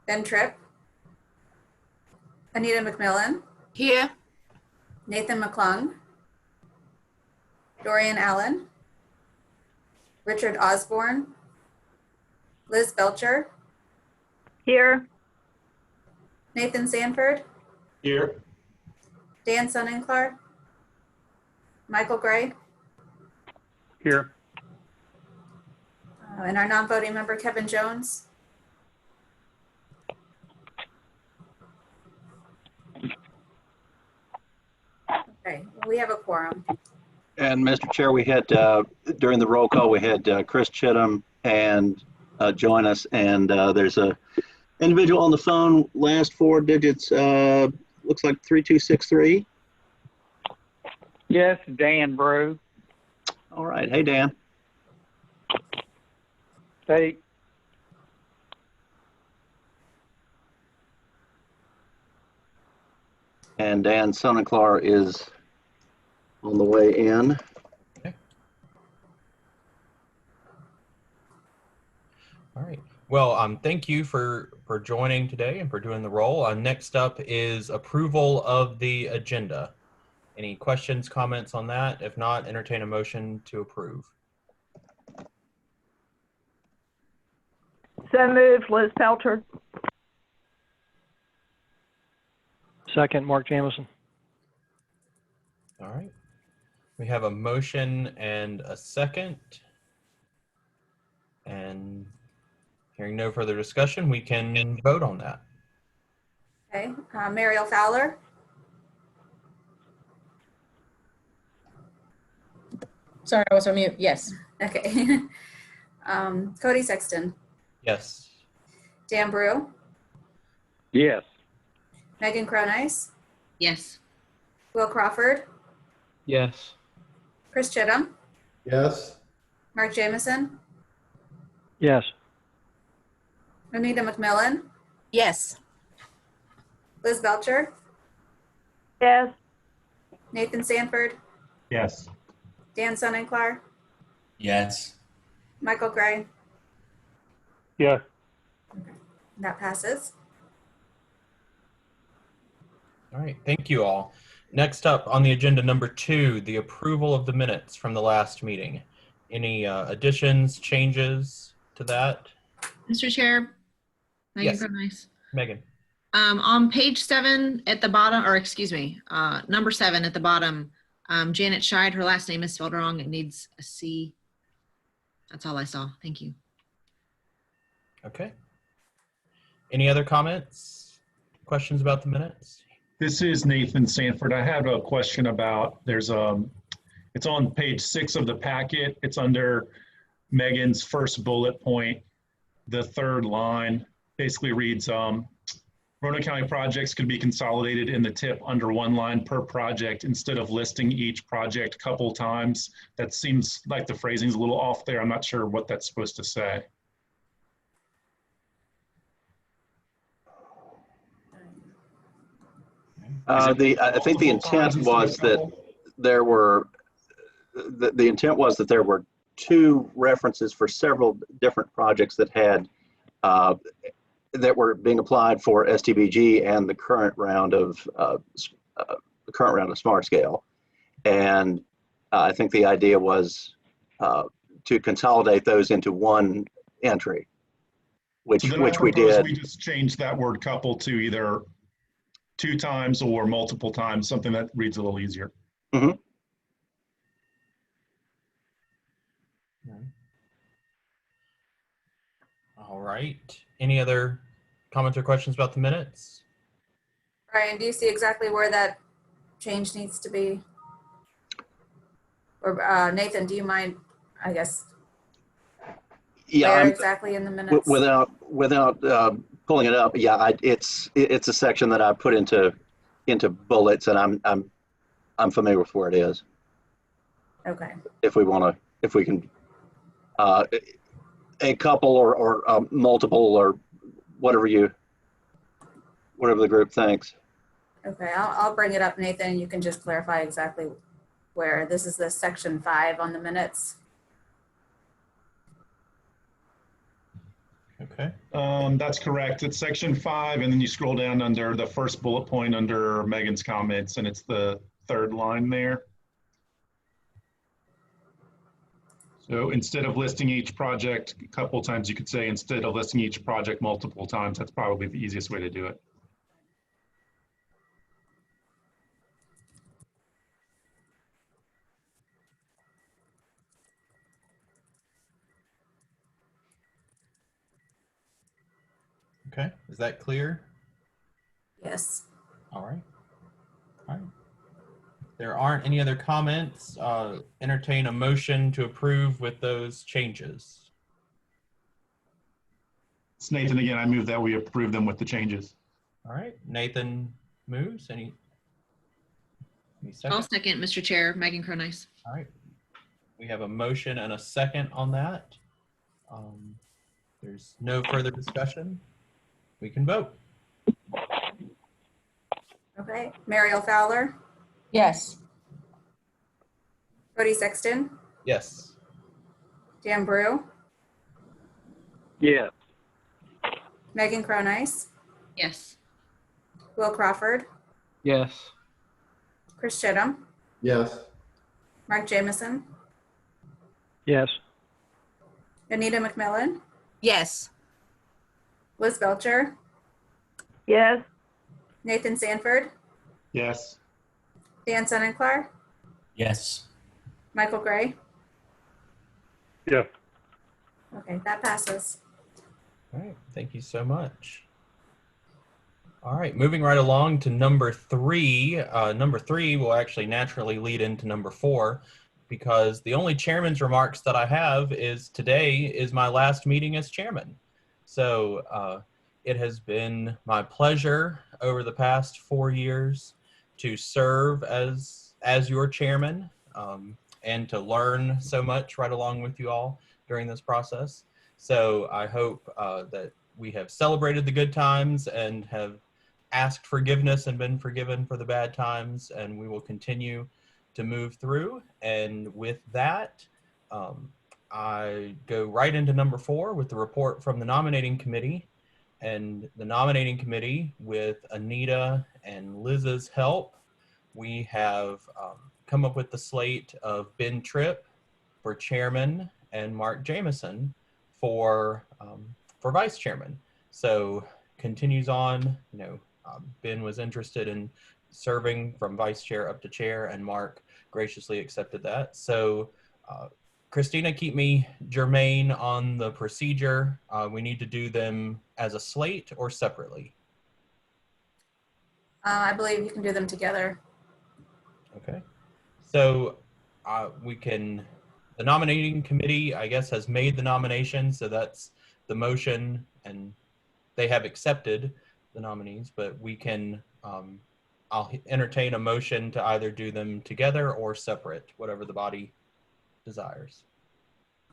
Ben Tripp, Anita McMillan, Here. Nathan McClung, Dorian Allen, Richard Osborne, Liz Belcher, Here. Nathan Sanford, Here. Dan Sonnenklar, Michael Gray, Here. and our non-voting member, Kevin Jones. Okay, we have a quorum. And Mr. Chair, we had, during the roll call, we had Chris Chittum and join us, and there's a individual on the phone, last four digits, looks like 3263. Yes, Dan Brew. All right. Hey, Dan. Hey, And Dan Sonnenklar is on the way in. Okay. All right. Well, thank you for joining today and for doing the roll. Next up is approval of the agenda. Any questions, comments on that? If not, entertain a motion to approve. So moved, Liz Pelcher. Second, Mark Jamison. All right. We have a motion and a second. And hearing no further discussion, we can vote on that. Okay, Mariel Fowler, Sorry, I was on mute. Yes. okay. Cody Sexton, Yes. Dan Brew, yes. Megan Cronice, Yes. Will Crawford, Yes. Chris Chittum, Yes. Mark Jamison, Yes. Anita McMillan, Yes. Liz Belcher, Yes. Nathan Sanford, Yes. Dan Sonnenklar, Yes. Michael Gray. Yes. That passes. All right. Thank you all. Next up on the agenda, number 2, the approval of the minutes from the last meeting. Any additions, changes to that? Mr. Chair, Megan Yes. Cronice. Megan. On page 7 at the bottom, or excuse me, number 7 at the bottom, Janet Scheid, her last name is spelled wrong. It needs a C. That's all I saw. Thank you. Okay. Any other comments, questions about the minutes? This is Nathan Sanford. I have a question about, it's on page 6 of the packet. It's under Megan's first bullet point. The third line basically reads, Roanoke County projects could be consolidated in the tip under one line per project instead of listing each project a couple times. That seems like the phrasing's a little off there. I'm not sure what that's supposed to say. I think the intent was that there were, the intent was that there were 2 references for several different projects that had, that were being applied for STBG and the current round of Smart Scale. And I think the idea was to consolidate those into one entry, which we did. We just changed that word couple to either 2 times or multiple times, something that reads a little easier. Mm-hmm. All right. Any other comments or questions about the minutes? Brian, do you see exactly where that change needs to be? Or Nathan, do you mind, I guess, Yeah, where exactly in the minutes? without pulling it up, yeah, it's a section that I put into bullets, and I'm familiar with where it is. Okay. If we can, a couple or multiple or whatever the group thinks. Okay, I'll bring it up, Nathan. You can just clarify exactly where. This is the section 5 on the minutes. Okay. Okay. That's correct. It's section 5, and then you scroll down under the first bullet point under Megan's comments, and it's the third line there. So instead of listing each project a couple times, you could say instead of listing each project multiple times. That's probably the easiest way to do it. Okay. Is that clear? Yes. All right. All right. If there aren't any other comments, entertain a motion to approve with those changes. It's Nathan again. I move that we approve them with the changes. All right. Nathan moves. Any I'll second? second, Mr. Chair. Megan Cronice. All right. We have a motion and a second on that. There's no further discussion. We can vote. Okay. Mariel Fowler, Yes. Cody Sexton, Yes. Dan Brew, Yes. Megan Cronice, Yes. Will Crawford, Yes. Chris Chittum, Yes. Mark Jamison, Yes. Anita McMillan, Yes. Liz Belcher, Yes. Nathan Sanford, Yes. Dan Sonnenklar, Yes. Michael Gray. Yes. Okay, that passes. All right. Thank you so much. All right. Moving right along to number 3. Number 3 will actually naturally lead into number 4 because the only chairman's remarks that I have is today is my last meeting as chairman. So it has been my pleasure over the past 4 years to serve as your chairman and to learn so much right along with you all during this process. So I hope that we have celebrated the good times and have asked forgiveness and been forgiven for the bad times, and we will continue to move through. And with that, I go right into number 4 with the report from the nominating committee. And the nominating committee, with Anita and Liz's help, we have come up with the slate of Ben Tripp for chairman and Mark Jamison for vice chairman. So continues on, Ben was interested in serving from vice chair up to chair, and Mark graciously accepted that. So Christina, keep me germane on the procedure. We need to do them as a slate or separately. I believe you can do them together. Okay. So the nominating committee, I guess, has made the nomination. So that's the motion, and they have accepted the nominees, but we can, I'll entertain a motion to either do them together or separate, whatever the body desires.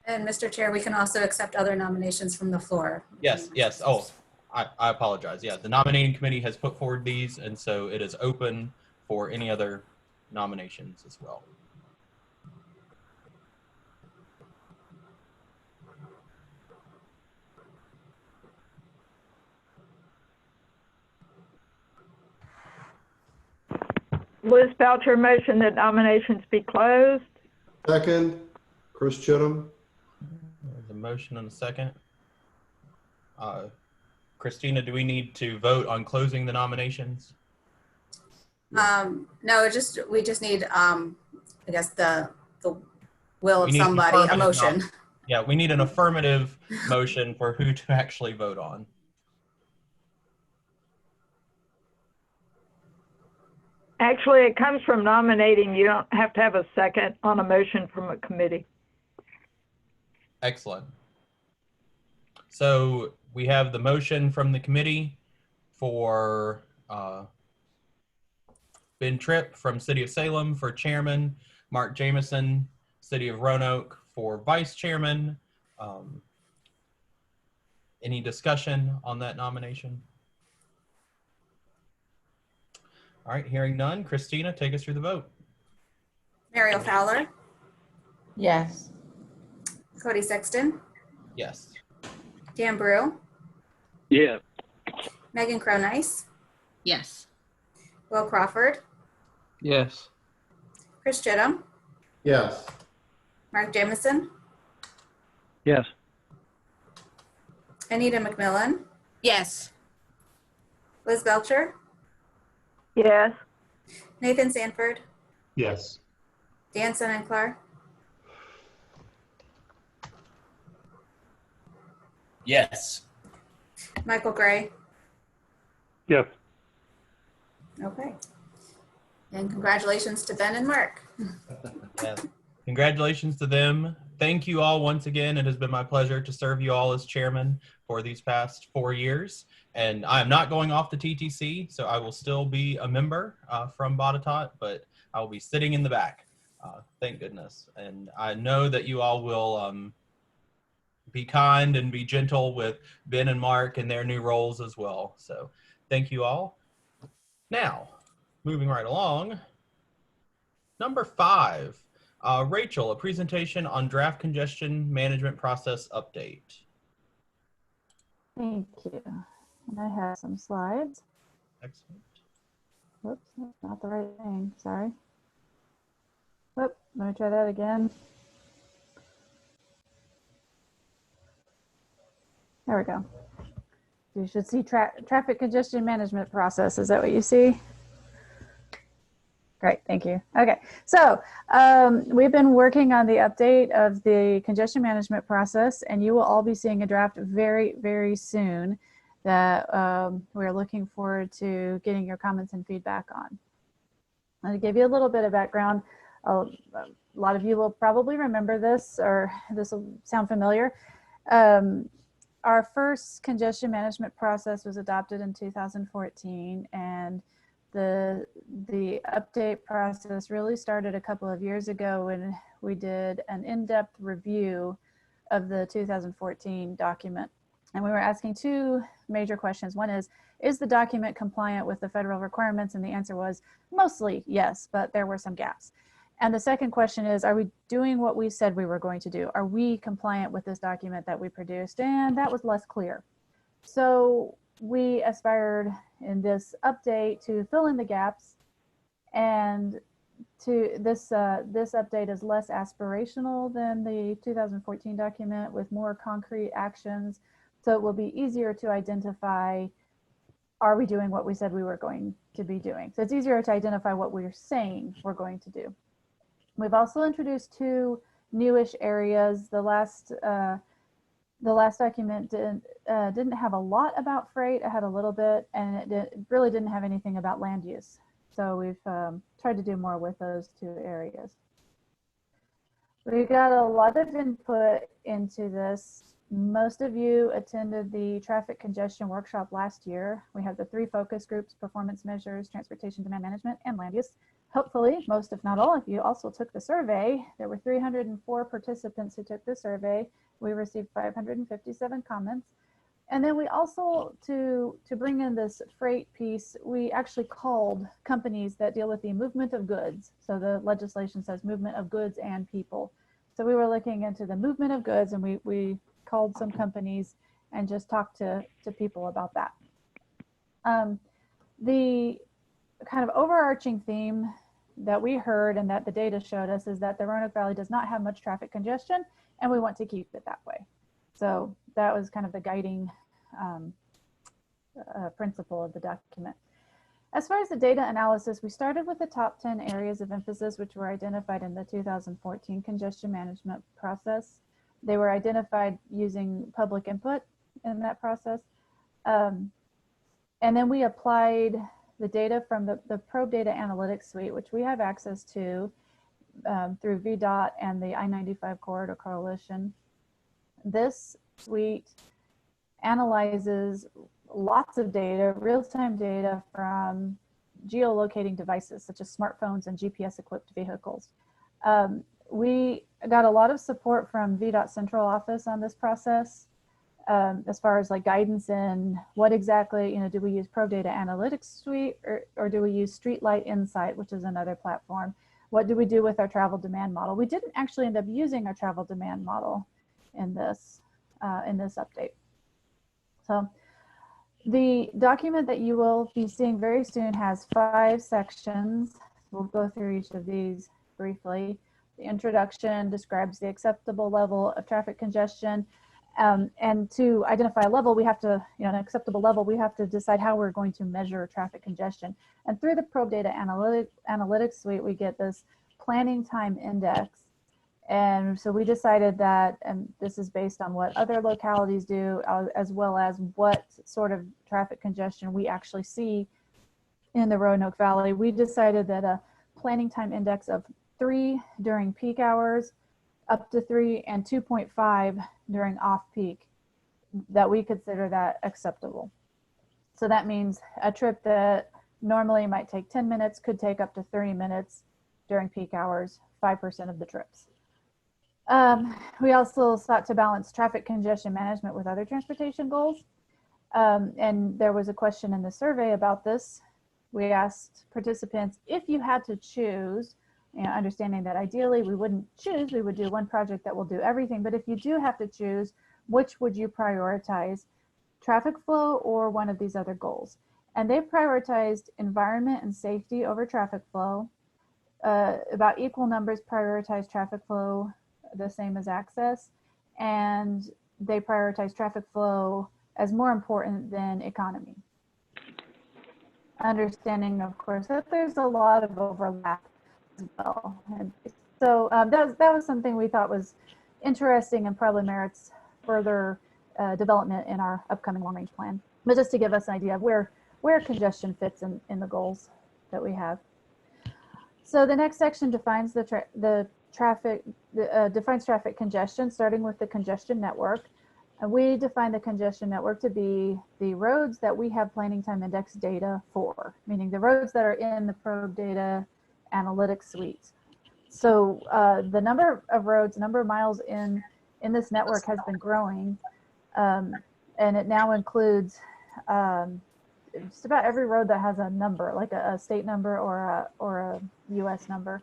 And Mr. Chair, we can also accept other nominations from the floor. Yes, yes. Oh, I apologize. Yeah, the nominating committee has put forward these, and so it is open for any other nominations as well. Liz Belcher motion that nominations be closed. Second, Chris Chittum. There's a motion and a second. Christina, do we need to vote on closing the nominations? No, we just need, I guess, the will We of need somebody, a affirmative motion. Yeah, we need an affirmative motion for who to actually vote on. Actually, it comes from nominating. You don't have to have a second on a motion from a committee. Excellent. So we have the motion from the committee for Ben Tripp from City of Salem for chairman, Mark Jamison, City of Roanoke for vice chairman. Any discussion on that nomination? All right, hearing none. Christina, take us through the vote. Mariel Fowler, Yes. Cody Sexton, Yes. Dan Brew, Yes. Megan Cronice, Yes. Will Crawford, Yes. Chris Chittum, Yes. Mark Jamison, Yes. Anita McMillan, Yes. Liz Belcher, Yes. Nathan Sanford, Yes. Dan Sinenclar, Yes. Michael Gray. Yes. Okay. And congratulations to Ben and Mark. Yeah. Congratulations to them. Thank you all once again. It has been my pleasure to serve you all as chairman for these past 4 years. And I am not going off the TTC, so I will still be a member from Botetourt, but I will be sitting in the back. Thank goodness. And I know that you all will be kind and be gentle with Ben and Mark in their new roles as well. So thank you all. Now, moving right along, number 5. Rachel, a presentation on draft congestion management process update. Thank you. And I have some slides. Excellent. Whoops, that's not the right thing. Sorry. Whoop, let me try that again. There we go. You should see traffic congestion management process. Is that what you see? Great, thank you. Okay, so we've been working on the update of the congestion management process, and you will all be seeing a draft very, very soon that we're looking forward to getting your comments and feedback on. I'll give you a little bit of background. A lot of you will probably remember this, or this will sound familiar. Our first congestion management process was adopted in 2014, and the update process really started a couple of years ago when we did an in-depth review of the 2014 document. And we were asking 2 major questions. One is the document compliant with the federal requirements? And the answer was mostly yes, but there were some gaps. And the second question is, are we doing what we said we were going to do? Are we compliant with this document that we produced? And that was less clear. So we aspired in this update to fill in the gaps, and to this update is less aspirational than the 2014 document, with more concrete actions. So it will be easier to identify, are we doing what we said we were going to be doing? So it's easier to identify what we're saying we're going to do. We've also introduced 2 newish areas. The last document didn't have a lot about freight. It had a little bit, and it really didn't have anything about land use. So we've tried to do more with those 2 areas. We got a lot of input into this. Most of you attended the traffic congestion workshop last year. We had the 3 focus groups: performance measures, transportation demand management, and land use. Hopefully, most if not all of you also took the survey. There were 304 participants who took the survey. We received 557 comments. And then we also, to bring in this freight piece, we actually called companies that deal with the movement of goods. So the legislation says movement of goods and people. So we were looking into the movement of goods, and we called some companies and just talked to people about that. The kind of overarching theme that we heard and that the data showed us is that the Roanoke Valley does not have much traffic congestion, and we want to keep it that way. So that was kind of the guiding principle of the document. As far as the data analysis, we started with the top 10 areas of emphasis, which were identified in the 2014 congestion management process. They were identified using public input in that process. And then we applied the data from the Probe Data Analytics Suite, which we have access to through VDOT and the I-95 Corridor Coalition. This suite analyzes lots of data, real-time data from geolocating devices such as smartphones and GPS-equipped vehicles. We got a lot of support from VDOT Central Office on this process, as far as like guidance in what exactly, do we use Probe Data Analytics Suite or do we use Streetlight Insight, which is another platform? What do we do with our travel demand model? We didn't actually end up using our travel demand model in this update. So The document that you will be seeing very soon has 5 sections. We'll go through each of these briefly. The introduction describes the acceptable level of traffic congestion. And to identify a level, we have to, an acceptable level, we have to decide how we're going to measure traffic congestion. And through the Probe Data Analytics Suite, we get this planning time index. And so we decided that, and this is based on what other localities do, as well as what sort of traffic congestion we actually see in the Roanoke Valley. We decided that a planning time index of 3 during peak hours, up to 3, and 2.5 during off-peak, that we consider that acceptable. So that means a trip that normally might take 10 minutes could take up to 30 minutes during peak hours, 5% of the trips. We also sought to balance traffic congestion management with other transportation goals. And there was a question in the survey about this. We asked participants, if you had to choose, understanding that ideally we wouldn't choose, we would do one project that will do everything, but if you do have to choose, which would you prioritize, traffic flow or one of these other goals? And they prioritized environment and safety over traffic flow. About equal numbers prioritized traffic flow, the same as access, and they prioritize traffic flow as more important than economy. Understanding, of course, that there's a lot of overlap as well. And so that was something we thought was interesting and probably merits further development in our upcoming long-range plan. But just to give us an idea of where congestion fits in the goals that we have. So the next section defines defines traffic congestion, starting with the congestion network. And we define the congestion network to be the roads that we have planning time index data for, meaning the roads that are in the Probe Data Analytics Suite. So the number of roads, number of miles in this network has been growing, and it now includes just about every road that has a number, like a state number or a U.S. number.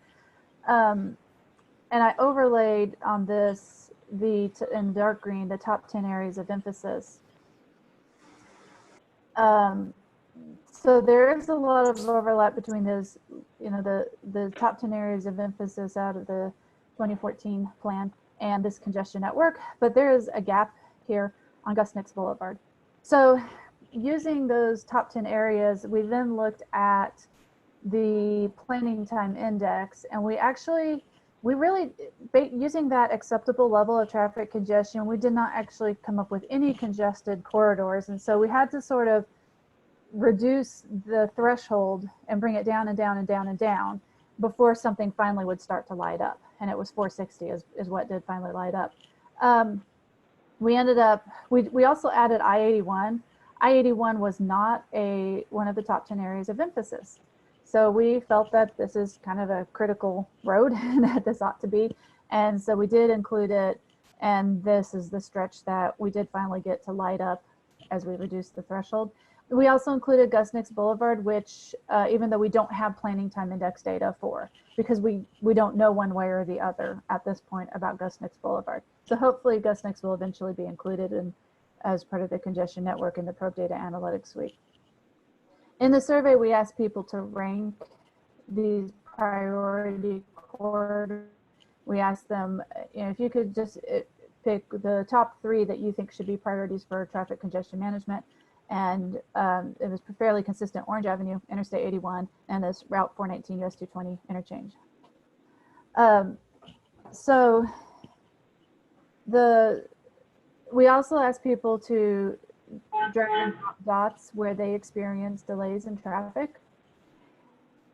And I overlaid on this in dark green the top 10 areas of emphasis. So there is a lot of overlap between those, the top 10 areas of emphasis out of the 2014 plan and this congestion network, but there is a gap here on Gus Nix Boulevard. So using those top 10 areas, we then looked at the planning time index, and using that acceptable level of traffic congestion, we did not actually come up with any congested corridors. And so we had to sort of reduce the threshold and bring it down and down and down and down before something finally would start to light up. And it was 460 is what did finally light up. We also added I-81. I-81 was not one of the top 10 areas of emphasis. So we felt that this is kind of a critical road that this ought to be. And so we did include it. And this is the stretch that we did finally get to light up as we reduced the threshold. We also included Gus Nix Boulevard, which even though we don't have planning time index data for, because we don't know one way or the other at this point about Gus Nix Boulevard. So hopefully Gus Nix will eventually be included as part of the congestion network in the Probe Data Analytics Suite. In the survey, we asked people to rank these priority corridors. We asked them, if you could just pick the top 3 that you think should be priorities for traffic congestion management. And it was fairly consistent: Orange Avenue, Interstate 81, and this Route 419 US 220 interchange. So we also asked people to drag dots where they experience delays in traffic,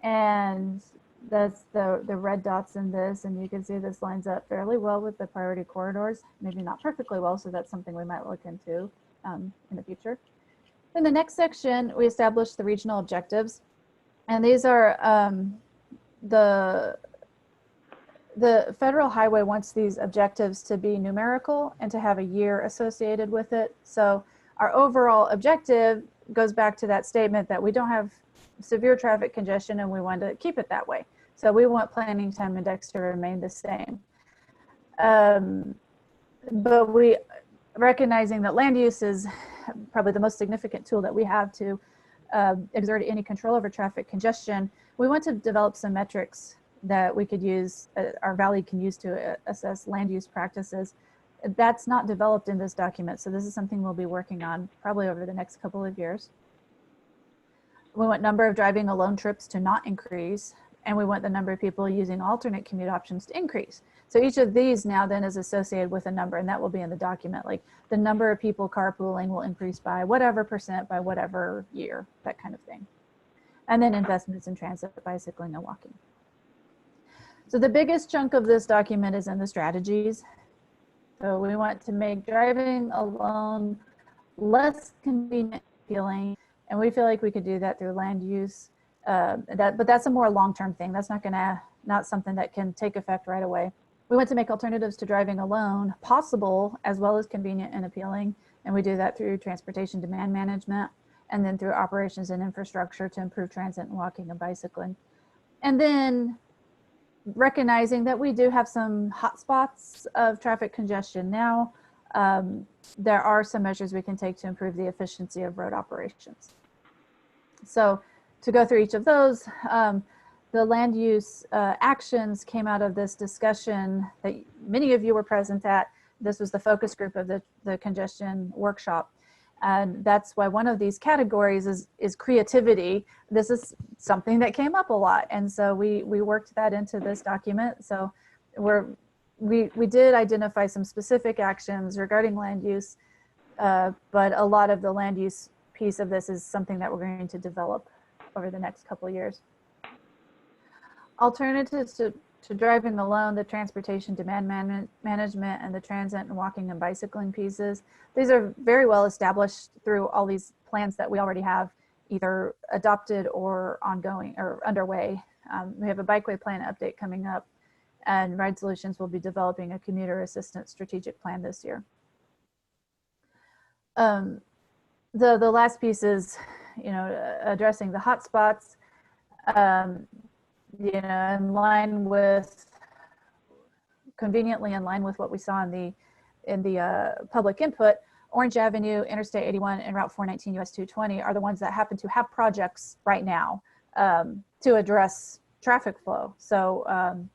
and that's the red dots in this, and you can see this lines up fairly well with the priority corridors, maybe not perfectly well, so that's something we might look into in the future. In the next section, we established the regional objectives, and these are the federal highway wants these objectives to be numerical and to have a year associated with it. So our overall objective goes back to that statement that we don't have severe traffic congestion and we want to keep it that way. So we want planning time index to remain the same. But recognizing that land use is probably the most significant tool that we have to exert any control over traffic congestion, we want to develop some metrics that we could use, our valley can use to assess land use practices. That's not developed in this document, so this is something we'll be working on probably over the next couple of years. We want number of driving alone trips to not increase, and we want the number of people using alternate commute options to increase. So each of these now then is associated with a number, and that will be in the document. Like the number of people carpooling will increase by whatever percent by whatever year, that kind of thing. And then investments in transit, bicycling, and walking. So the biggest chunk of this document is in the strategies. So we want to make driving alone less convenient feeling, and we feel like we could do that through land use. But that's a more long-term thing. That's not something that can take effect right away. We want to make alternatives to driving alone possible as well as convenient and appealing, and we do that through transportation demand management and then through operations and infrastructure to improve transit and walking and bicycling. And then recognizing that we do have some hotspots of traffic congestion now, there are some measures we can take to improve the efficiency of road operations. So to go through each of those, the land use actions came out of this discussion that many of you were present at. This was the focus group of the congestion workshop. And that's why one of these categories is creativity. This is something that came up a lot. And so we worked that into this document. So we did identify some specific actions regarding land use, but a lot of the land use piece of this is something that we're going to develop over the next couple of years. Alternatives to driving alone, the transportation demand management, and the transit and walking and bicycling pieces. These are very well established through all these plans that we already have either adopted or ongoing or underway. We have a Bikeway Plan update coming up, and Ride Solutions will be developing a commuter assistance strategic plan this year. The last piece is, addressing the hotspots. In line with, conveniently in line with what we saw in the public input, Orange Avenue, Interstate 81, and Route 419 US 220 are the ones that happen to have projects right now to address traffic flow. So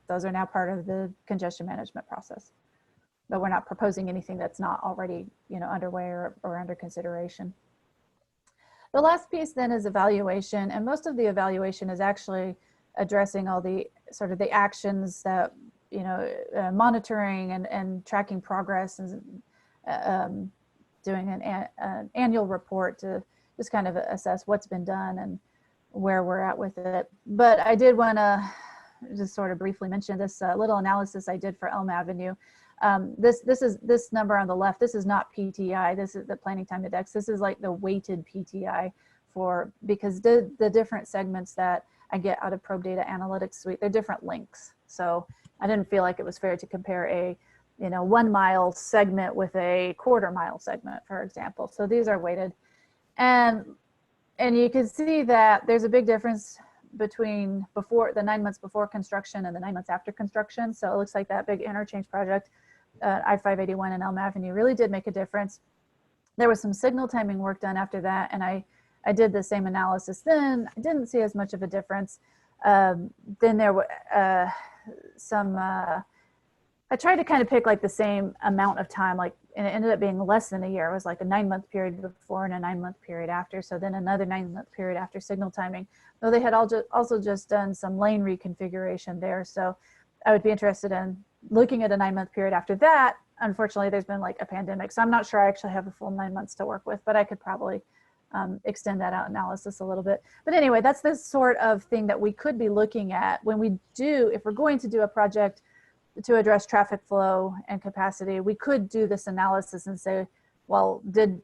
those are now part of the congestion management process. But we're not proposing anything that's not already underway or under consideration. The last piece then is evaluation, and most of the evaluation is actually addressing all the sort of the actions that, monitoring and tracking progress and doing an annual report to just kind of assess what's been done and where we're at with it. But I did want to just sort of briefly mention this little analysis I did for Elm Avenue. This number on the left, this is not PTI, this is the planning time index. This is like the weighted PTI because the different segments that I get out of Probe Data Analytics Suite, they're different links. So I didn't feel like it was fair to compare a 1 mile segment with a quarter mile segment, for example. So these are weighted. And you can see that there's a big difference between the 9 months before construction and the 9 months after construction. So it looks like that big interchange project, I-581 and Elm Avenue, really did make a difference. There was some signal timing work done after that, and I did the same analysis then. I didn't see as much of a difference. Then there were I tried to kind of pick like the same amount of time, and it ended up being less than a year. It was like a 9 month period before and a 9 month period after. So then another 9 month period after signal timing, though they had also just done some lane reconfiguration there. So I would be interested in looking at a 9 month period after that. Unfortunately, there's been like a pandemic, so I'm not sure I actually have a full 9 months to work with, but I could probably extend that out analysis a little bit. But anyway, that's the sort of thing that we could be looking at when if we're going to do a project to address traffic flow and capacity, we could do this analysis and say, well, did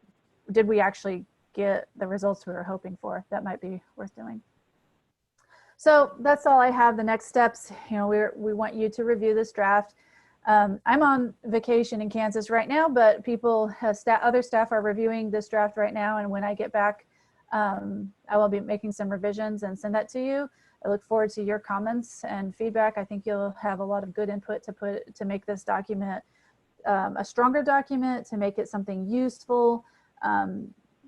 we actually get the results we were hoping for? That might be worth doing. So that's all I have. The next steps, we want you to review this draft. I'm on vacation in Kansas right now, but other staff are reviewing this draft right now. And when I get back, I will be making some revisions and send that to you. I look forward to your comments and feedback. I think you'll have a lot of good input to make this document a stronger document, to make it something useful,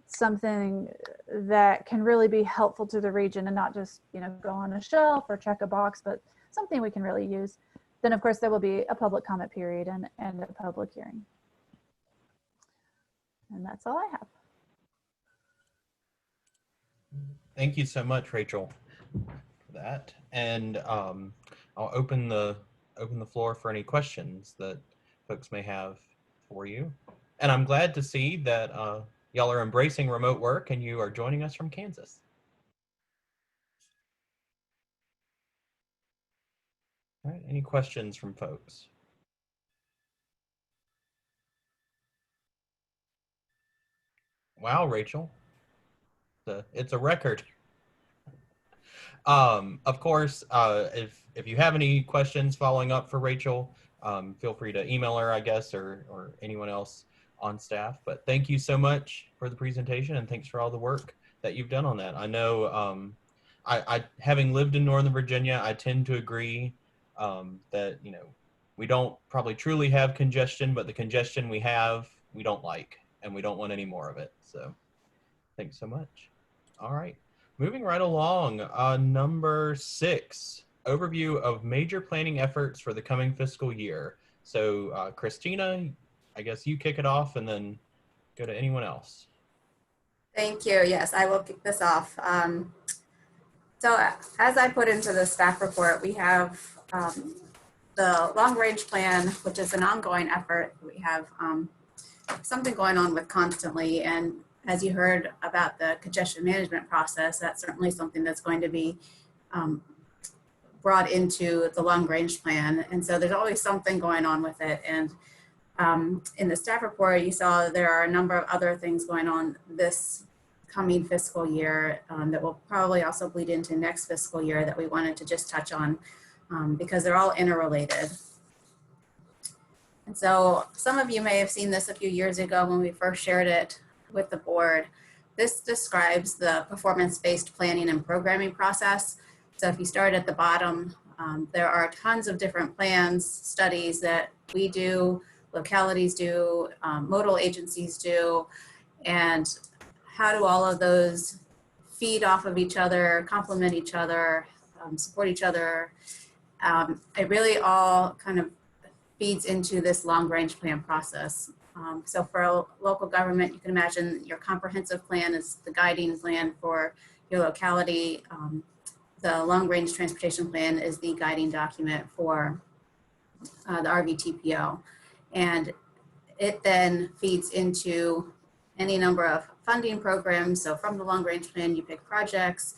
something that can really be helpful to the region and not just, go on a shelf or check a box, but something we can really use, then of course there will be a public comment period and a public hearing. And that's all I have. Thank you so much, Rachel, for that. And I'll open the floor for any questions that folks may have for you. And I'm glad to see that y'all are embracing remote work and you are joining us from Kansas. All right, any questions from folks? Wow, Rachel, it's a record. Of course, if you have any questions following up for Rachel, feel free to email her, I guess, or anyone else on staff. But thank you so much for the presentation, and thanks for all the work that you've done on that. I know, I having lived in Northern Virginia, I tend to agree that we don't probably truly have congestion, but the congestion we have, we don't like, and we don't want any more of it. So thanks so much. All right. Moving right along, number 6, overview of major planning efforts for the coming fiscal year. So Christina, I guess you kick it off and then go to anyone else. Thank you. Yes, I will kick this off. So as I put into the staff report, we have the long-range plan, which is an ongoing effort. We have something going on with constantly, and as you heard about the congestion management process, that's certainly something that's going to be brought into the long-range plan. And so there's always something going on with it. And in the staff report, you saw there are a number of other things going on this coming fiscal year that will probably also bleed into next fiscal year that we wanted to just touch on because they're all interrelated. And so some of you may have seen this a few years ago when we first shared it with the board. This describes the performance-based planning and programming process. So if you start at the bottom, there are tons of different plans, studies that we do, localities do, modal agencies do, and how do all of those feed off of each other, complement each other, support each other. It really all kind of feeds into this long-range plan process. So for a local government, you can imagine your comprehensive plan is the guiding plan for your locality. The long-range transportation plan is the guiding document for the RVTPO. And it then feeds into any number of funding programs. So from the long-range plan, you pick projects,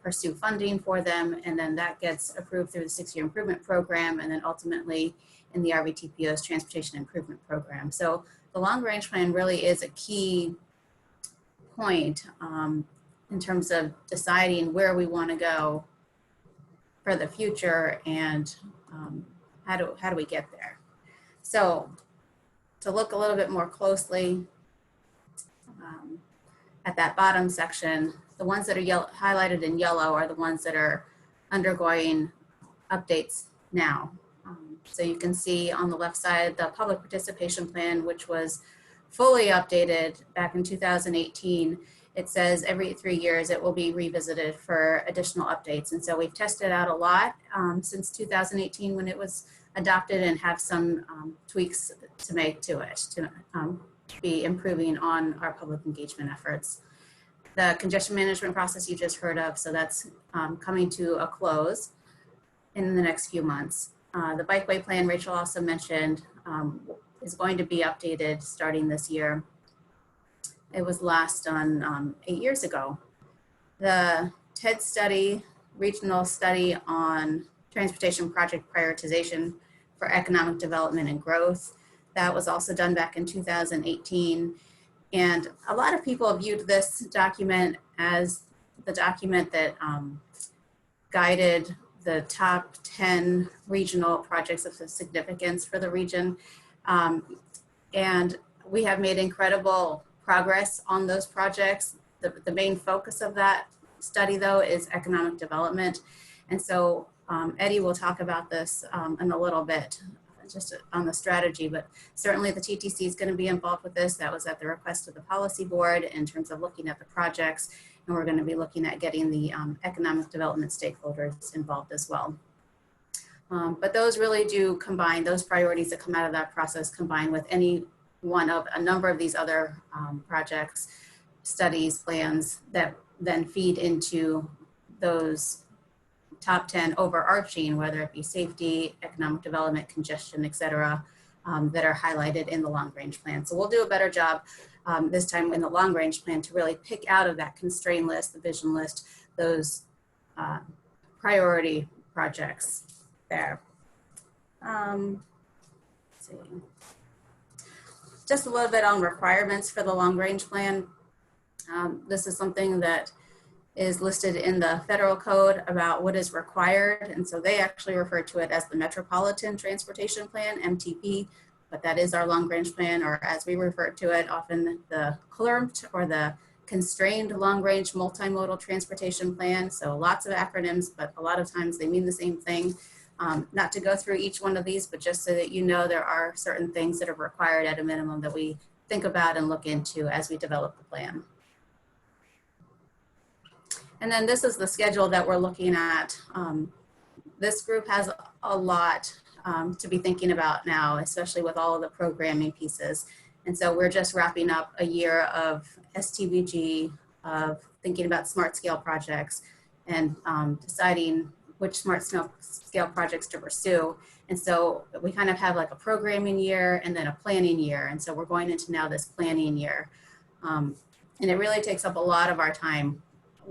pursue funding for them, and then that gets approved through the 6-year improvement program, and then ultimately in the RVTPO's transportation improvement program. So the long-range plan really is a key point in terms of deciding where we want to go for the future and how do we get there. So to look a little bit more closely at that bottom section, the ones that are highlighted in yellow are the ones that are undergoing updates now. So you can see on the left side, the public participation plan, which was fully updated back in 2018. It says every 3 years it will be revisited for additional updates. And so we've tested out a lot since 2018 when it was adopted and have some tweaks to make to it to be improving on our public engagement efforts. The congestion management process you just heard of, so that's coming to a close in the next few months. The Bikeway Plan, Rachel also mentioned, is going to be updated starting this year. It was last done 8 years ago. The TED study, regional study on transportation project prioritization for economic development and growth, that was also done back in 2018. And a lot of people viewed this document as the document that guided the top 10 regional projects of significance for the region. And we have made incredible progress on those projects. The main focus of that study, though, is economic development. And so Eddie will talk about this in a little bit, just on the strategy, but certainly the TTC is going to be involved with this. That was at the request of the policy board in terms of looking at the projects, and we're going to be looking at getting the economic development stakeholders involved as well. But those really do combine, those priorities that come out of that process combine with any one of a number of these other projects, studies, plans that then feed into those top 10 overarching, whether it be safety, economic development, congestion, et cetera, that are highlighted in the long range plan. So we'll do a better job this time in the long range plan to really pick out of that constraint list, the vision list, those priority projects there. Let's see. Just a little bit on requirements for the long range plan. This is something that is listed in the federal code about what is required. And so they actually refer to it as the Metropolitan Transportation Plan, MTP, but that is our long range plan, or as we refer to it often, the CLRMT, or the Constrained Long Range Multimodal Transportation Plan. So lots of acronyms, but a lot of times they mean the same thing. Not to go through each one of these, but just so that you know there are certain things that are required at a minimum that we think about and look into as we develop the plan. And then this is the schedule that we're looking at. This group has a lot to be thinking about now, especially with all of the programming pieces. And so we're just wrapping up a year of STBG, of thinking about smart scale projects and deciding which smart scale projects to pursue. And so we kind of have like a programming year and then a planning year. And so we're going into now this planning year. And it really takes up a lot of our time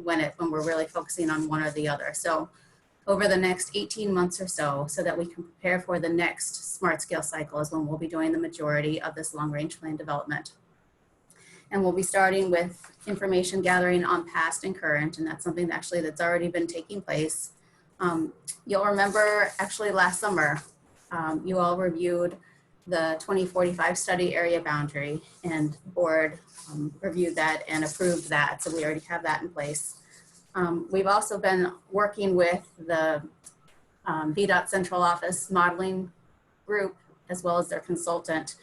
when we're really focusing on one or the other. So over the next 18 months or so that we can prepare for the next smart scale cycle is when we'll be doing the majority of this long range plan development. And we'll be starting with information gathering on past and current, and that's something actually that's already been taking place. You'll remember actually last summer, you all reviewed the 2045 study area boundary, and the board reviewed that and approved that. So we already have that in place. We've also been working with the VDOT Central Office modeling group, as well as their consultant,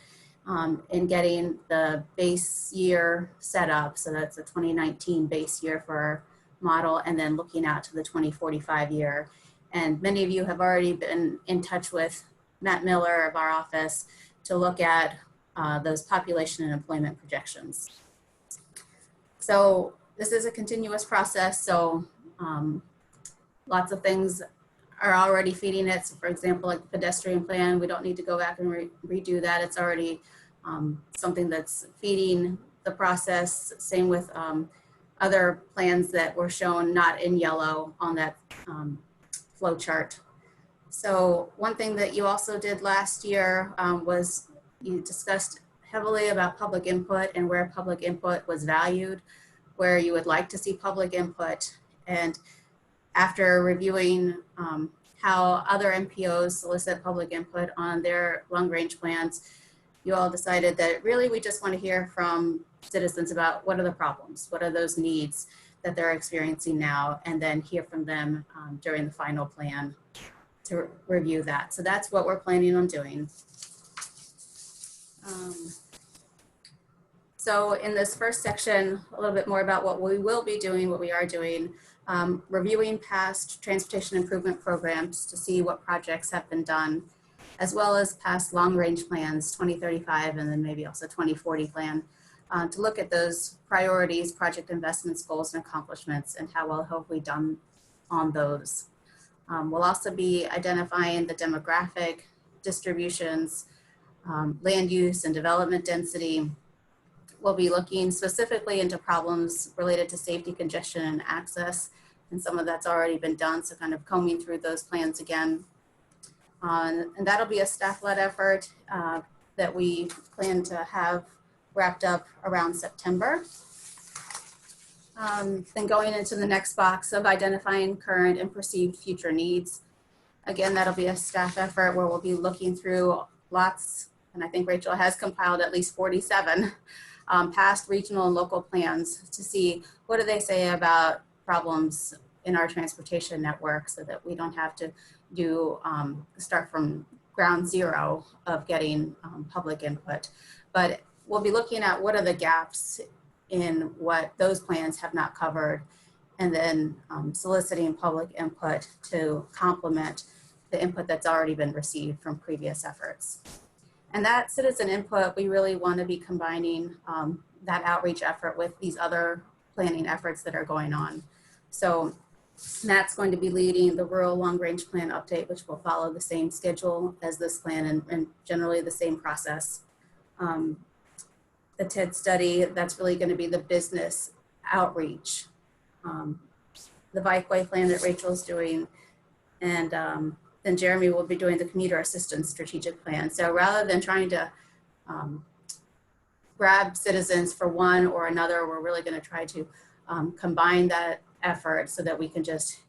in getting the base year set up. So that's a 2019 base year for our model, and then looking out to the 2045 year. And many of you have already been in touch with Matt Miller of our office to look at those population and employment projections. So this is a continuous process. So lots of things are already feeding it. So for example, like the pedestrian plan, we don't need to go back and redo that. It's already something that's feeding the process. Same with other plans that were shown not in yellow on that flow chart. So one thing that you also did last year was you discussed heavily about public input and where public input was valued, where you would like to see public input. And after reviewing how other MPOs solicit public input on their long range plans, you all decided that really we just want to hear from citizens about what are the problems, what are those needs that they're experiencing now, and then hear from them during the final plan to review that. So that's what we're planning on doing. So in this first section, a little bit more about what we will be doing, what we are doing, reviewing past transportation improvement programs to see what projects have been done, as well as past long range plans, 2035, and then maybe also 2040 plan, to look at those priorities, project investments, goals, and accomplishments, and how well have we done on those. We'll also be identifying the demographic distributions, land use and development density. We'll be looking specifically into problems related to safety, congestion, and access, and some of that's already been done, so kind of combing through those plans again. And that'll be a staff-led effort that we plan to have wrapped up around September. Then going into the next box of identifying current and perceived future needs. Again, that'll be a staff effort where we'll be looking through lots, and I think Rachel has compiled at least 47 past regional and local plans to see what do they say about problems in our transportation network, so that we don't have to do start from ground zero of getting public input. But we'll be looking at what are the gaps in what those plans have not covered, and then soliciting public input to complement the input that's already been received from previous efforts. And that citizen input, we really want to be combining that outreach effort with these other planning efforts that are going on. So Matt's going to be leading the rural long-range plan update, which will follow the same schedule as this plan and generally the same process. The TID study, that's really going to be the business outreach. The Bikeway Plan that Rachel's doing, and then Jeremy will be doing the Commuter Assistance Strategic Plan. So rather than trying to grab citizens for one or another, we're really going to try to combine that effort so that we can just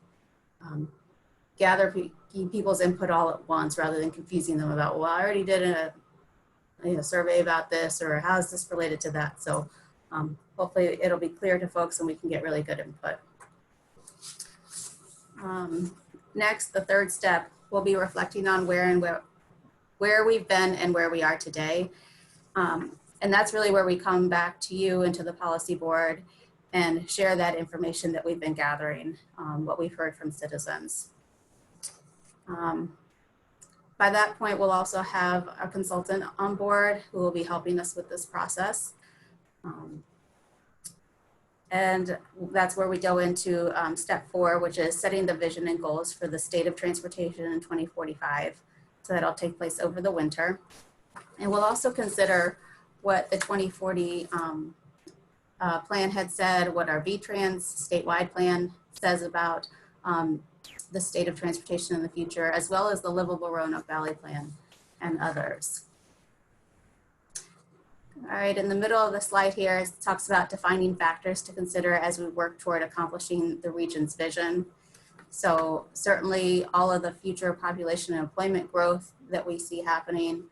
gather people's input all at once rather than confusing them about, well, I already did a survey about this, or how is this related to that? So hopefully it'll be clear to folks and we can get really good input. Next, the third step, we'll be reflecting on where we've been and where we are today. And that's really where we come back to you and to the policy board and share that information that we've been gathering, what we've heard from citizens. By that point, we'll also have a consultant on board who will be helping us with this process. And that's where we go into step 4, which is setting the vision and goals for the state of transportation in 2045. So that'll take place over the winter. And we'll also consider what the 2040 plan had said, what our VTrans statewide plan says about the state of transportation in the future, as well as the Livable Roanoke Valley Plan and others. All right, in the middle of the slide here, it talks about defining factors to consider as we work toward accomplishing the region's vision. So certainly all of the future population and employment growth that we see happening,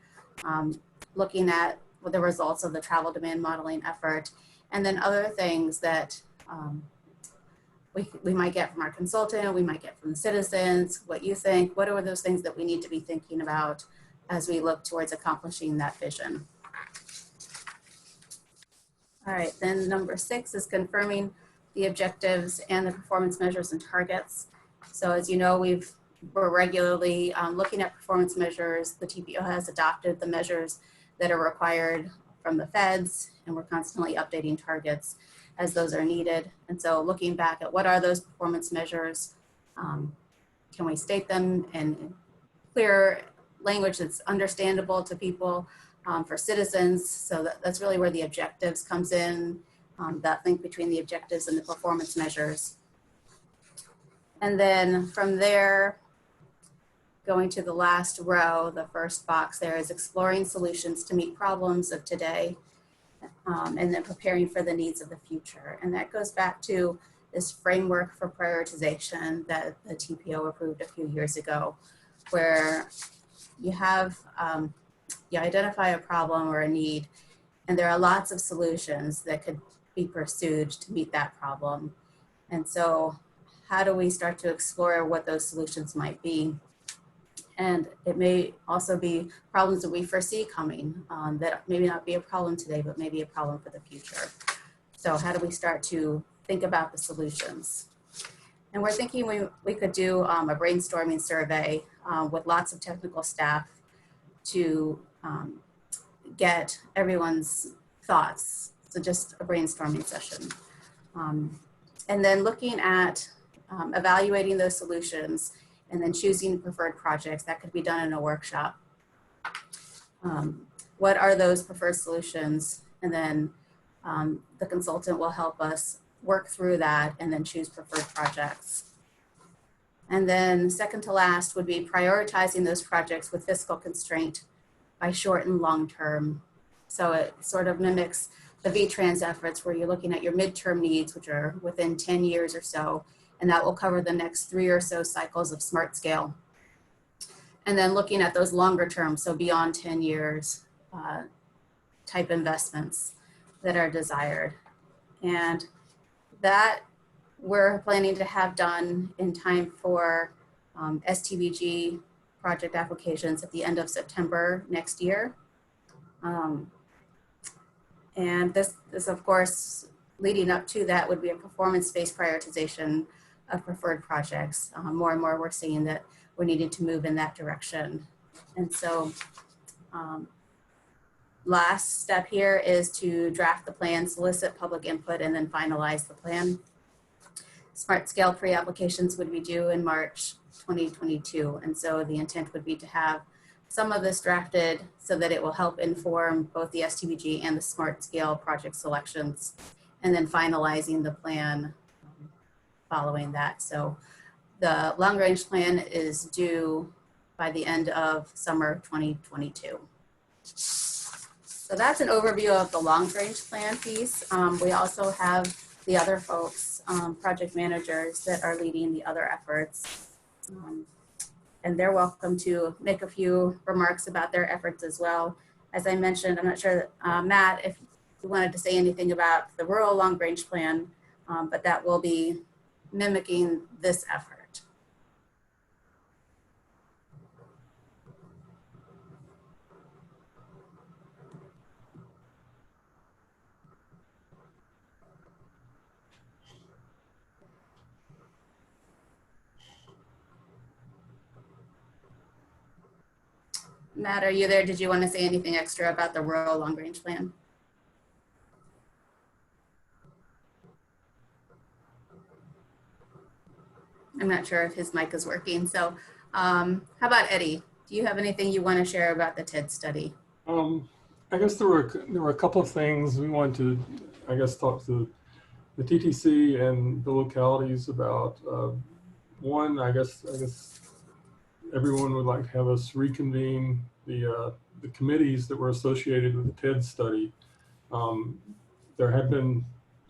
looking at the results of the travel demand modeling effort, and then other things that we might get from our consultant, we might get from the citizens, what you think, what are those things that we need to be thinking about as we look towards accomplishing that vision. All right, then number 6 is confirming the objectives and the performance measures and targets. So as you know, we're regularly looking at performance measures. The TPO has adopted the measures that are required from the feds, and we're constantly updating targets as those are needed. And so looking back at what are those performance measures, can we state them in clear language that's understandable to people, for citizens. So that's really where the objectives comes in, that link between the objectives and the performance measures. And then from there, going to the last row, the first box there is exploring solutions to meet problems of today, and then preparing for the needs of the future. And that goes back to this framework for prioritization that the TPO approved a few years ago, where you have, you identify a problem or a need, and there are lots of solutions that could be pursued to meet that problem. And so how do we start to explore what those solutions might be? And it may also be problems that we foresee coming, that maybe not be a problem today, but maybe a problem for the future. So how do we start to think about the solutions? And we're thinking we could do a brainstorming survey with lots of technical staff to get everyone's thoughts. So just a brainstorming session. And then looking at evaluating those solutions and then choosing preferred projects. That could be done in a workshop. What are those preferred solutions? And then the consultant will help us work through that and then choose preferred projects. And then second to last would be prioritizing those projects with fiscal constraint by short and long term. So it sort of mimics the VTrans efforts where you're looking at your midterm needs, which are within 10 years or so, and that will cover the next 3 or so cycles of smart scale. And then looking at those longer term, so beyond 10 years type investments that are desired. And that we're planning to have done in time for STBG project applications at the end of September next year. And this of course, leading up to that would be a performance-based prioritization of preferred projects. More and more we're seeing that we're needing to move in that direction. And so last step here is to draft the plan, solicit public input, and then finalize the plan. Smart scale pre-applications would be due in March 2022. And so the intent would be to have some of this drafted so that it will help inform both the STBG and the smart scale project selections, and then finalizing the plan following that. So the long range plan is due by the end of summer 2022. So that's an overview of the long range plan piece. We also have the other folks, project managers that are leading the other efforts. And they're welcome to make a few remarks about their efforts as well. As I mentioned, I'm not sure, Matt, if you wanted to say anything about the rural long range plan, but that will be mimicking this effort. Matt, are you there? Did you want to say anything extra about the rural long range plan? I'm not sure if his mic is working. So how about Eddie? Do you have anything you want to share about the TID study? I guess there were a couple of things we wanted to, I guess, talk to the TTC and the localities about. One, I guess everyone would like to have us reconvene the committees that were associated with the TID study. There have been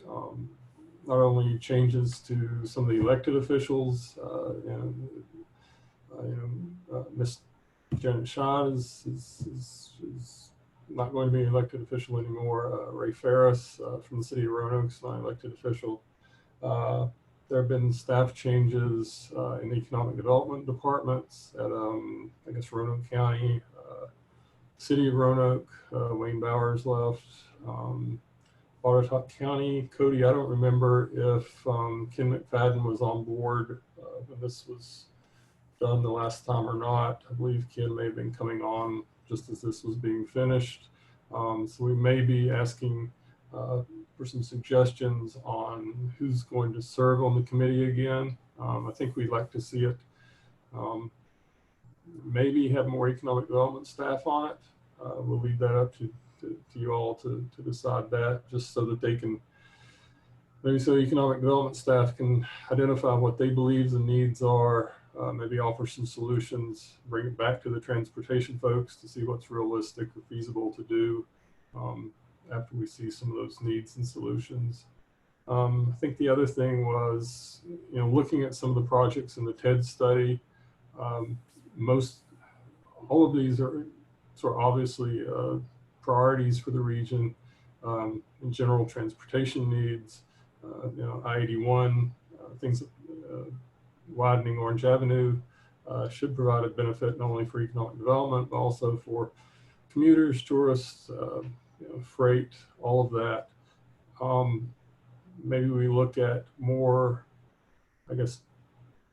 not only changes to some of the elected officials, Miss Janet Shaw is not going to be an elected official anymore. Ray Ferris from the city of Roanoke is not an elected official. There have been staff changes in the economic development departments at, I guess, Roanoke County, city of Roanoke. Wayne Bowers left. Watertock County, Cody, I don't remember if Ken McFadden was on board when this was done the last time or not. I believe Ken may have been coming on just as this was being finished. So we may be asking for some suggestions on who's going to serve on the committee again. I think we'd like to see it maybe have more economic development staff on it. We'll leave that up to you all to decide that, just so that they can, maybe so economic development staff can identify what they believe the needs are, maybe offer some solutions, bring it back to the transportation folks to see what's realistic or feasible to do after we see some of those needs and solutions. I think the other thing was, looking at some of the projects in the TED study, all of these are sort of obviously priorities for the region. In general, transportation needs, I-81, things, widening Orange Avenue should provide a benefit not only for economic development, but also for commuters, tourists, freight, all of that. Maybe we look at more, I guess,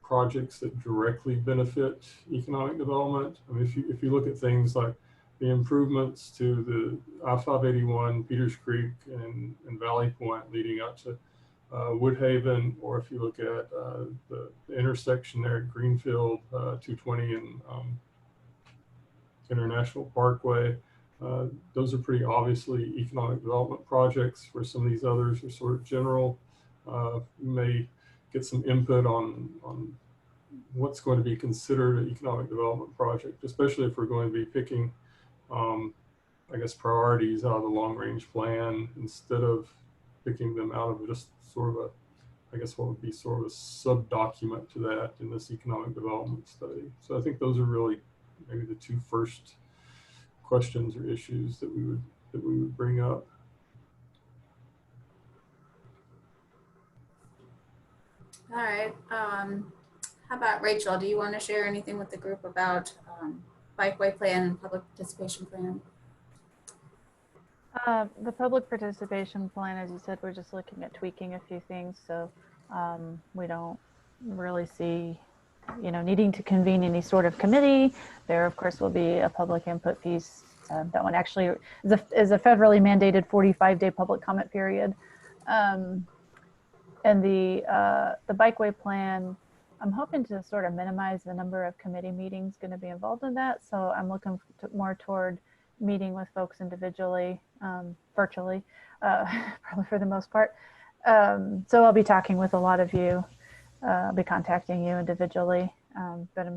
projects that directly benefit economic development. I mean, if you look at things like the improvements to the I-581, Peters Creek, and Valley Point leading up to Woodhaven, or if you look at the intersection there at Greenfield, 220 and International Parkway, those are pretty obviously economic development projects, where some of these others are sort of general. We may get some input on what's going to be considered an economic development project, especially if we're going to be picking, I guess, priorities out of the long range plan instead of picking them out of just sort of I guess what would be sort of a sub document to that in this economic development study. So I think those are really maybe the two first questions or issues that we would bring up. All right. How about Rachel? Do you want to share anything with the group about Bikeway Plan and Public Participation Plan. The public participation plan, as you said, we're just looking at tweaking a few things. So we don't really see, needing to convene any sort of committee. There, of course, will be a public input piece. That one actually is a federally mandated 45-day public comment period. And the Bikeway Plan, I'm hoping to sort of minimize the number of committee meetings going to be involved in that. So I'm looking more toward meeting with folks individually, virtually, probably for the most part. So I'll be talking with a lot of you. I'll be contacting you individually, but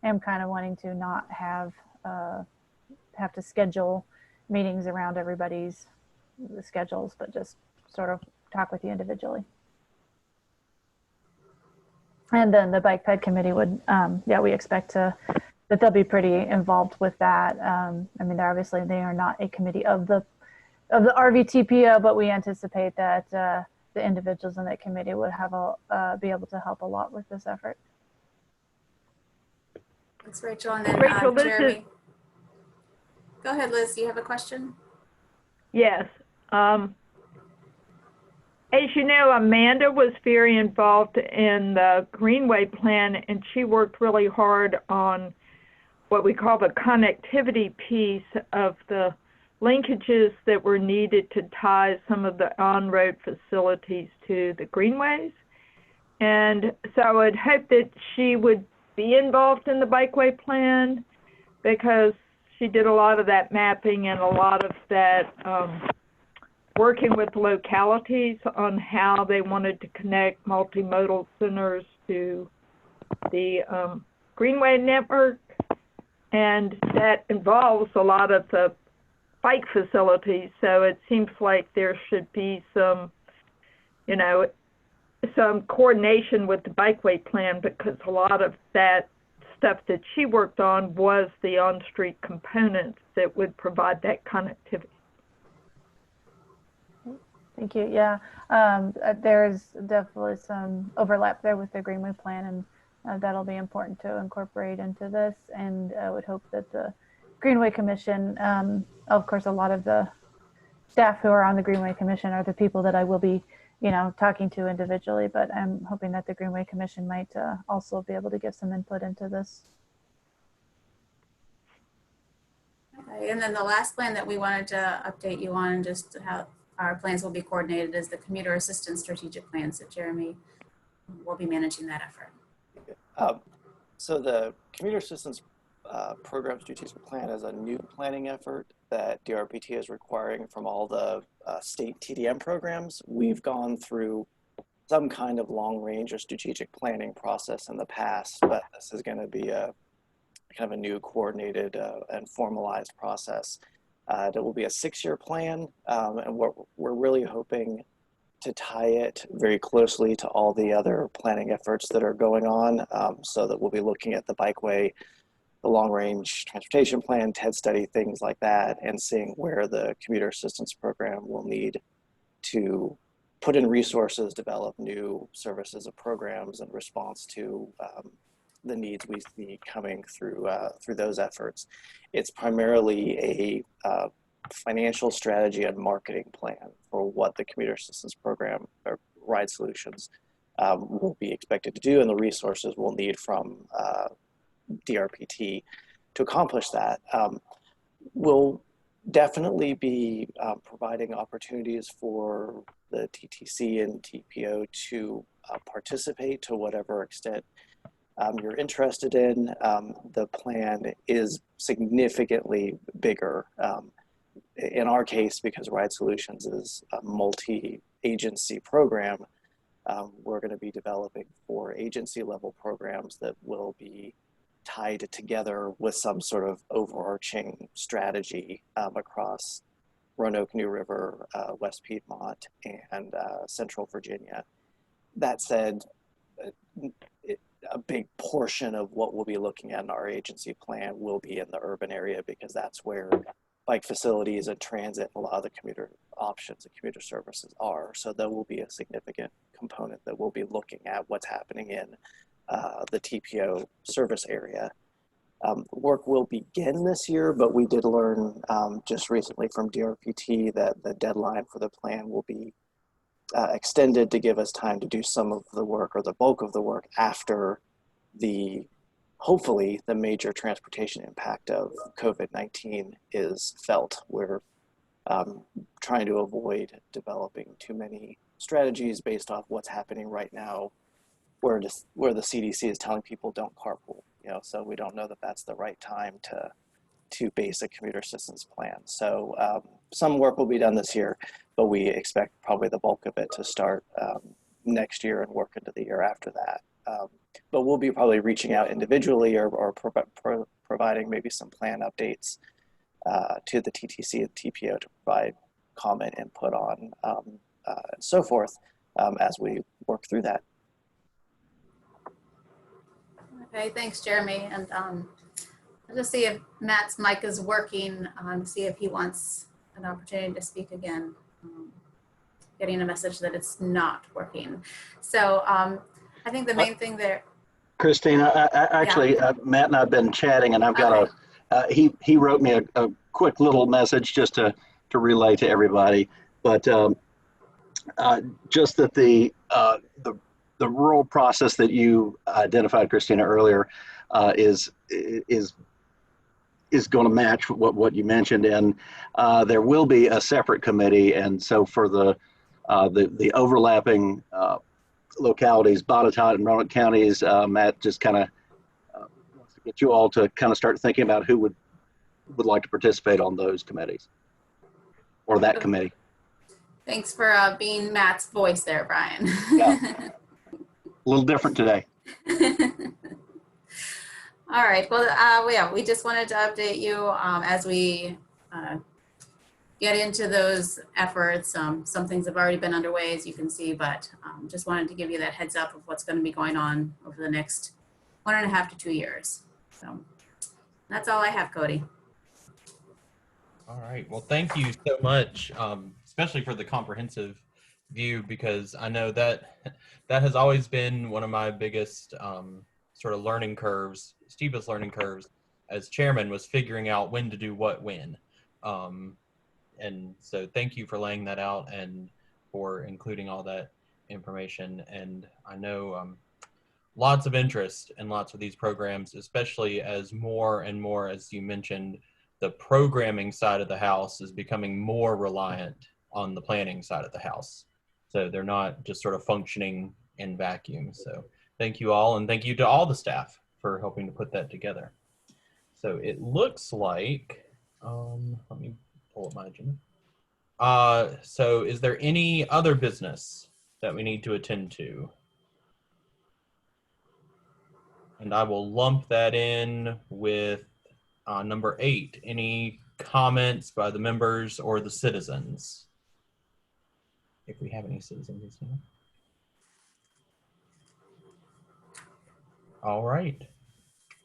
I'm kind of wanting to not have to schedule meetings around everybody's schedules, but just sort of talk with you individually. And then the Bikeped Committee would, we expect that they'll be pretty involved with that. I mean, obviously they are not a committee of the RVTPO, but we anticipate that the individuals in that committee would have be able to help a lot with this effort. Thanks, Rachel. And then Rachel, this Jeremy. Go ahead, Liz. Do you have a question? Yes. As you know, Amanda was very involved in the Greenway Plan, and she worked really hard on what we call the connectivity piece of the linkages that were needed to tie some of the on-road facilities to the greenways. And so I would hope that she would be involved in the Bikeway Plan, because she did a lot of that mapping and a lot of that working with localities on how they wanted to connect multimodal centers to the Greenway network. And that involves a lot of the bike facilities. So it seems like there should be some, some coordination with the Bikeway Plan, because a lot of that stuff that she worked on was the on-street components that would provide that connectivity. Thank you. Yeah, there's definitely some overlap there with the Greenway Plan, and that'll be important to incorporate into this. And I would hope that the Greenway Commission, of course, a lot of the staff who are on the Greenway Commission are the people that I will be, talking to individually, but I'm hoping that the Greenway Commission might also be able to give some input into this. Okay, and then the last plan that we wanted to update you on, just how our plans will be coordinated, is the Commuter Assistance Strategic Plan. So Jeremy will be managing that effort. So the Commuter Assistance Program Strategic Plan is a new planning effort that DRPT is requiring from all the state TDM programs. We've gone through some kind of long range or strategic planning process in the past, but this is going to be a kind of a new coordinated and formalized process. That will be a 6-year plan, and what we're really hoping to tie it very closely to all the other planning efforts that are going on, so that we'll be looking at the Bikeway, the long range transportation plan, TED study, things like that, and seeing where the commuter assistance program will need to put in resources, develop new services or programs in response to the needs we see coming through those efforts. It's primarily a financial strategy and marketing plan for what the commuter assistance program or ride solutions will be expected to do, and the resources we'll need from DRPT to accomplish that. We'll definitely be providing opportunities for the TTC and TPO to participate to whatever extent you're interested in. The plan is significantly bigger. In our case, because Ride Solutions is a multi-agency program, we're going to be developing 4 agency level programs that will be tied together with some sort of overarching strategy across Roanoke, New River, West Piedmont, and Central Virginia. That said, a big portion of what we'll be looking at in our agency plan will be in the urban area, because that's where bike facilities and transit, a lot of the commuter options and commuter services are. So there will be a significant component that we'll be looking at what's happening in the TPO service area. Work will begin this year, but we did learn just recently from DRPT that the deadline for the plan will be extended to give us time to do some of the work or the bulk of the work after hopefully the major transportation impact of COVID-19 is felt. We're trying to avoid developing too many strategies based off what's happening right now, where the CDC is telling people don't carpool. So we don't know that that's the right time to base a commuter assistance plan. So some work will be done this year, but we expect probably the bulk of it to start next year and work into the year after that. But we'll be probably reaching out individually or providing maybe some plan updates to the TTC and TPO to provide comment input on and so forth as we work through that. Okay, thanks, Jeremy. And I'll just see if Matt's mic is working, see if he wants an opportunity to speak again. Getting a message that it's not working. So I think the main thing there. Christina, actually, Matt and I have been chatting, and I've got he wrote me a quick little message just to relay to everybody. But just that the rural process that you identified, Christina, earlier is going to match what you mentioned, and there will be a separate committee. And so for the overlapping localities, Botetourt and Roanoke counties, Matt just kind of wants to get you all to kind of start thinking about who would like to participate on those committees or that committee. Thanks for being Matt's voice there, Brian. Yeah. A little different today. All right. Well, yeah, we just wanted to update you as we get into those efforts. Some things have already been underway, as you can see, but just wanted to give you that heads up of what's going to be going on over the next 1.5 to 2 years. So that's all I have, Cody. All right. Well, thank you so much, especially for the comprehensive view, because I know that has always been one of my biggest sort of learning curves, steepest learning curves as chairman, was figuring out when to do what when. And so thank you for laying that out and for including all that information. And I know lots of interest in lots of these programs, especially as more and more, as you mentioned, the programming side of the house is becoming more reliant on the planning side of the house. So they're not just sort of functioning in vacuum. So thank you all, and thank you to all the staff for helping to put that together. So it looks like, let me pull up my agenda. So is there any other business that we need to attend to? And I will lump that in with number 8, any comments by the members or the citizens? If we have any citizens here. All right.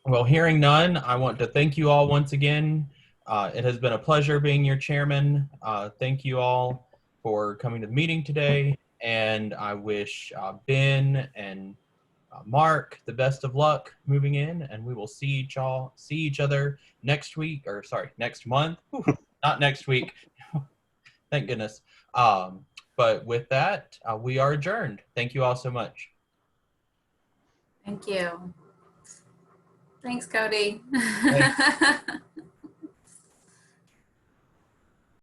Well, hearing none, I want to thank you all once again. It has been a pleasure being your chairman. Thank you all for coming to the meeting today. And I wish Ben and Mark the best of luck moving in, and we will see each other next week, or sorry, next month. Not next week. Thank goodness. But with that, we are adjourned. Thank you all so much. Thank you. Thanks, Cody. Thanks.